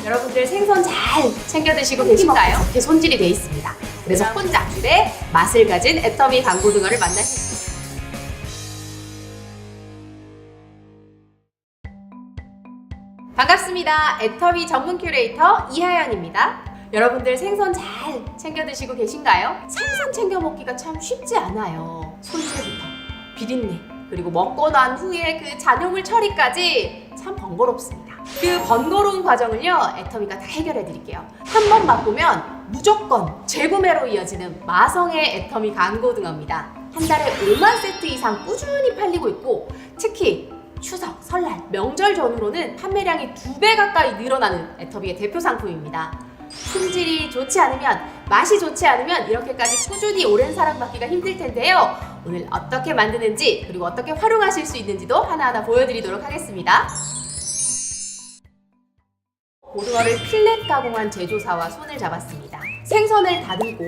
여러분들 생선 잘 챙겨 드시고 계신가요? 이렇게 손질이 돼 있습니다. 그래서 혼자 집에 맛을 가진 애터미 강고등어를 만나실 수 있습니다. 반갑습니다. 애터미 전문 큐레이터 이하연입니다. 여러분들 생선 잘 챙겨 드시고 계신가요? 생선 챙겨 먹기가 참 쉽지 않아요. 손질부터 비린내, 그리고 먹고 난 후에 그 잔여물 처리까지 참 번거롭습니다. 그 번거로운 과정을요, 애터미가 다 해결해 드릴게요. 한 번 맛보면 무조건 재구매로 이어지는 마성의 애터미 강고등어입니다. 한 달에 5만 세트 이상 꾸준히 팔리고 있고, 특히 추석, 설날, 명절 전후로는 판매량이 2배 가까이 늘어나는 애터미의 대표 상품입니다. 품질이 좋지 않으면, 맛이 좋지 않으면 이렇게까지 꾸준히 오랜 사랑받기가 힘들 텐데요. 오늘 어떻게 만드는지, 그리고 어떻게 활용하실 수 있는지도 하나하나 보여드리도록 하겠습니다. 고등어를 필렛 가공한 제조사와 손을 잡았습니다. 생선을 다듬고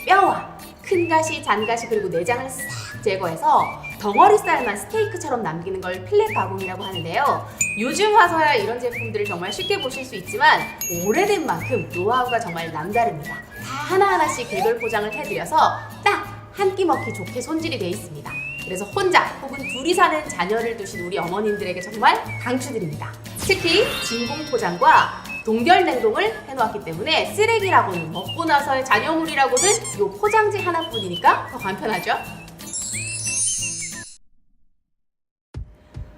뼈와 큰 가시, 잔가시, 그리고 내장을 싹 제거해서 덩어리살만 스테이크처럼 남기는 걸 필렛 가공이라고 하는데요. 요즘 와서야 이런 제품들을 정말 쉽게 보실 수 있지만 오래된 만큼 노하우가 정말 남다릅니다. 다 하나하나씩 개별 포장을 해드려서 딱 한 끼 먹기 좋게 손질이 되어 있습니다. 그래서 혼자 혹은 둘이 사는 자녀를 두신 우리 어머님들에게 정말 강추드립니다. 특히 진공 포장과 동결 냉동을 해놓았기 때문에 쓰레기라고는, 먹고 나서의 잔여물이라고는 이 포장지 하나뿐이니까 더 간편하죠?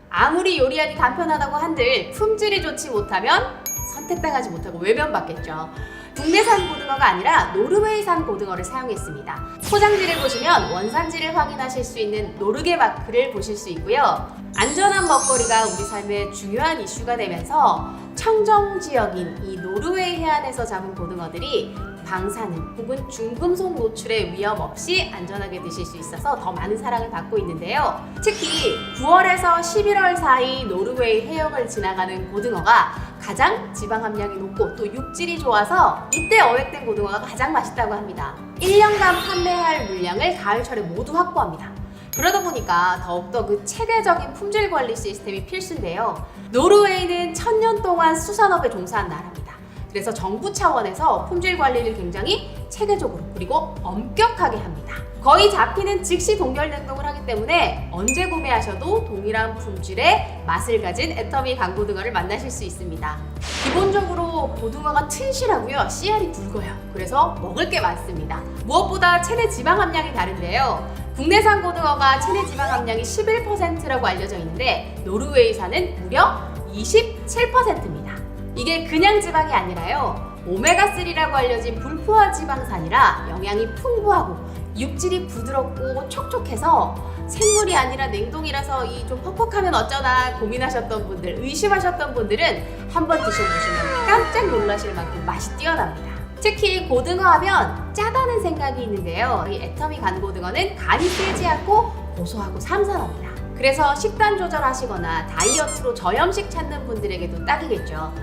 아무리 요리하기 간편하다고 한들 품질이 좋지 못하면 선택당하지 못하고 외면받겠죠. 국내산 고등어가 아니라 노르웨이산 고등어를 사용했습니다. 포장지를 보시면 원산지를 확인하실 수 있는 노르게 마크를 보실 수 있고요. 안전한 먹거리가 우리 삶의 중요한 이슈가 되면서 청정 지역인 이 노르웨이 해안에서 잡은 고등어들이 방사능 혹은 중금속 노출의 위험 없이 안전하게 드실 수 있어서 더 많은 사랑을 받고 있는데요. 특히 9월에서 11월 사이 노르웨이 해역을 지나가는 고등어가 가장 지방 함량이 높고 또 육질이 좋아서 이때 어획된 고등어가 가장 맛있다고 합니다. 1년간 판매할 물량을 가을철에 모두 확보합니다. 그러다 보니까 더욱더 그 체계적인 품질 관리 시스템이 필수인데요. 노르웨이는 1000년 동안 수산업에 종사한 나라입니다. 그래서 정부 차원에서 품질 관리를 굉장히 체계적으로 그리고 엄격하게 합니다. 거의 잡히는 즉시 동결 냉동을 하기 때문에 언제 구매하셔도 동일한 품질의 맛을 가진 애터미 강고등어를 만나실 수 있습니다. 기본적으로 고등어가 튼실하고요, 씨알이 굵어요. 그래서 먹을 게 많습니다. 무엇보다 체내 지방 함량이 다른데요. 국내산 고등어가 체내 지방 함량이 11%라고 알려져 있는데 노르웨이산은 무려 27%입니다. 이게 그냥 지방이 아니라요, 오메가3라고 알려진 불포화 지방산이라 영양이 풍부하고 육질이 부드럽고 촉촉해서 생물이 아니라 냉동이라서 이 좀 퍽퍽하면 어쩌나 고민하셨던 분들, 의심하셨던 분들은 한번 드셔보시면 깜짝 놀라실 만큼 맛이 뛰어납니다. 특히 고등어 하면 짜다는 생각이 있는데요. 이 애터미 간고등어는 간이 세지 않고 고소하고 삼선합니다. 그래서 식단 조절하시거나 다이어트로 저염식 찾는 분들에게도 딱이겠죠.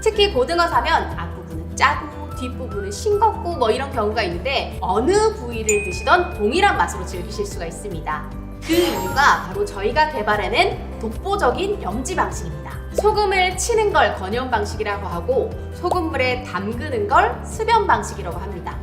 특히 고등어 사면 앞부분은 짜고 뒷부분은 싱겁고 뭐 이런 경우가 있는데 어느 부위를 드시던 동일한 맛으로 즐기실 수가 있습니다. 그 이유가 바로 저희가 개발해낸 독보적인 염지 방식입니다. 소금을 치는 걸 건염 방식이라고 하고 소금물에 담그는 걸 수변 방식이라고 합니다.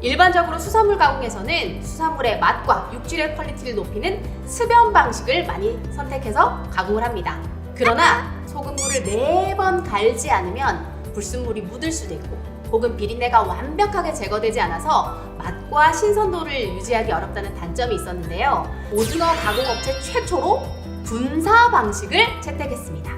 일반적으로 수산물 가공에서는 수산물의 맛과 육질의 퀄리티를 높이는 수변 방식을 많이 선택해서 가공을 합니다. 그러나 소금물을 매번 갈지 않으면 불순물이 묻을 수도 있고 혹은 비린내가 완벽하게 제거되지 않아서 맛과 신선도를 유지하기 어렵다는 단점이 있었는데요. 고등어 가공업체 최초로 분사 방식을 채택했습니다.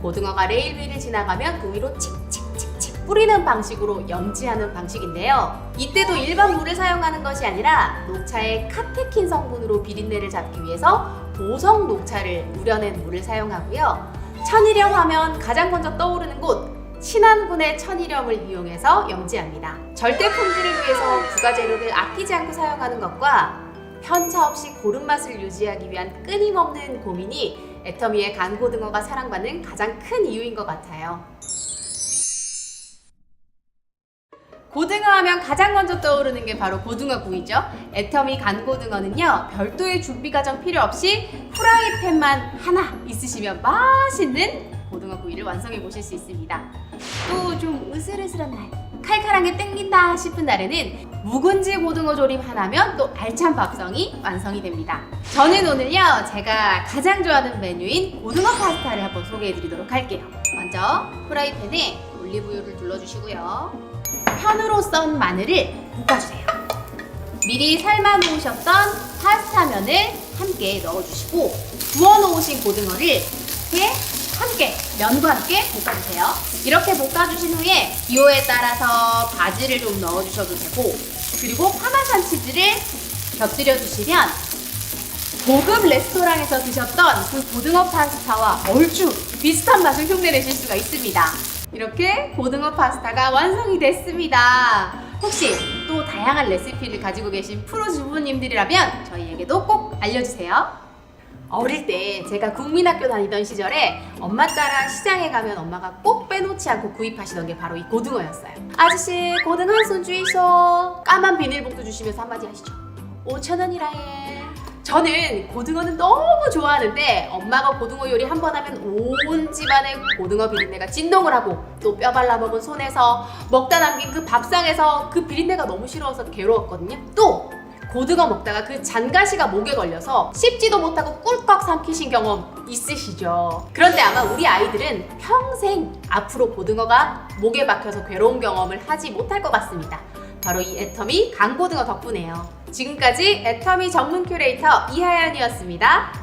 고등어가 레일 위를 지나가면 그 위로 칙칙칙칙 뿌리는 방식으로 염지하는 방식인데요. 이때도 일반 물을 사용하는 것이 아니라 녹차의 카테킨 성분으로 비린내를 잡기 위해서 보석 녹차를 우려낸 물을 사용하고요. 천일염 하면 가장 먼저 떠오르는 곳, 신안군의 천일염을 이용해서 염지합니다. 절대 품질을 위해서 부가재료를 아끼지 않고 사용하는 것과 편차 없이 고른 맛을 유지하기 위한 끊임없는 고민이 애터미의 간고등어가 사랑받는 가장 큰 이유인 것 같아요. 고등어 하면 가장 먼저 떠오르는 게 바로 고등어 구이죠. 애터미 간고등어는요, 별도의 준비 과정 필요 없이 프라이팬만 하나 있으시면 맛있는 고등어 구이를 완성해 보실 수 있습니다. 또 좀 으슬으슬한 날, 칼칼한 게 땡긴다 싶은 날에는 묵은지 고등어 조림 하나면 또 알찬 밥상이 완성이 됩니다. 저는 오늘요, 제가 가장 좋아하는 메뉴인 고등어 파스타를 한번 소개해 드리도록 할게요. 먼저 프라이팬에 올리브유를 둘러주시고요. 편으로 썬 마늘을 볶아주세요. 미리 삶아 놓으셨던 파스타면을 함께 넣어주시고 구워 놓으신 고등어를 이렇게 함께 면과 함께 볶아주세요. 이렇게 볶아주신 후에 기호에 따라서 바지를 좀 넣어주셔도 되고, 그리고 파마산 치즈를 곁들여 주시면 고급 레스토랑에서 드셨던 그 고등어 파스타와 얼추 비슷한 맛을 흉내내실 수가 있습니다. 이렇게 고등어 파스타가 완성이 됐습니다. 혹시 또 다양한 레시피를 가지고 계신 프로 주부님들이라면 저희에게도 꼭 알려주세요. 어릴 때 제가 국민학교 다니던 시절에 엄마 따라 시장에 가면 엄마가 꼭 빼놓지 않고 구입하시던 게 바로 이 고등어였어요. 아저씨 고등어 한 손 주이소. 까만 비닐봉투 주시면서 한마디 하시죠. 5,000원이라 해. 저는 고등어는 너무 좋아하는데 엄마가 고등어 요리 한 번 하면 온 집안의 고등어 비린내가 진동을 하고, 또 뼈 발라먹은 손에서 먹다 남긴 그 밥상에서 그 비린내가 너무 싫어서 괴로웠거든요. 또 고등어 먹다가 그 잔가시가 목에 걸려서 씹지도 못하고 꿀꺽 삼키신 경험 있으시죠? 그런데 아마 우리 아이들은 평생 앞으로 고등어가 목에 박혀서 괴로운 경험을 하지 못할 것 같습니다. 바로 이 애터미 강고등어 덕분에요. 지금까지 애터미 전문 큐레이터 이하연이었습니다.